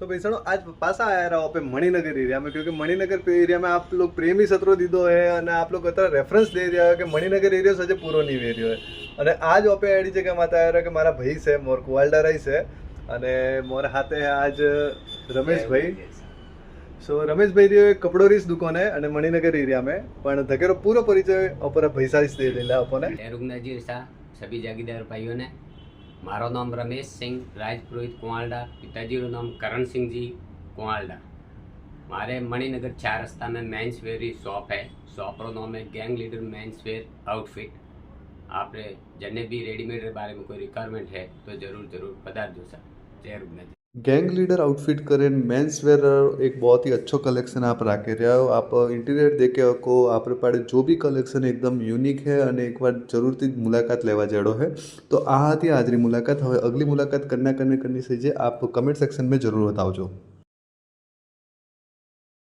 तो भाईसाहब आज पासा आया रहा पे मणिनगर एरिया में, क्योंकि मणिनगर एरिया में आप लोग प्रेमी सत्रो दीदो है और आप लोग अत्यारे रेफरन्स दे रहा है कि मणिनगर एरिया सजे पूरो नहीं वेरियो है। અને આજ ઓપે આડી જગ્યા માતા આવ્યા કે મારા ભાઈ છે મોર કુવાલડા રહી છે અને મોર હાથે आज रमेश भाई। सो रमेश भाई री कपड़ो रीस दुकान है અને मणिनगर एरिया में पण धकेरो पूरो परिचय ओपर भाई से दे देला अपने। रुग्नजी शाह सभी जागीदार भाइयों ने। मारो नाम रमेश सिंह राजपुरोहित कुआलडा, पिताजी नाम करण सिंह जी कुआलडा। मारे मणिनगर 4 रस्ता में मेंस वेयर की शॉप है। शॉप रो नाम है gang leader men's wear outfit. आपने जने भी रेडीमेड के बारे में कोई रिक्वायरमेंट है तो जरूर पधारजो सर। जय रुग्नजी। गैंग लीडर आउटफिट करें मेंस वेयर एक बहुत ही अच्छो कलेक्शन आप राखे रहा हो। आप इंटीरियर देखे को आप पाड़े जो भी कलेक्शन एकदम यूनिक है और एक बार जरूर थी मुलाकात लेवा जेड़ो है। तो आ थी आजरी मुलाकात। हवे अगली मुलाकात करना करनी से आप कमेंट सेक्शन में जरूर बताओ।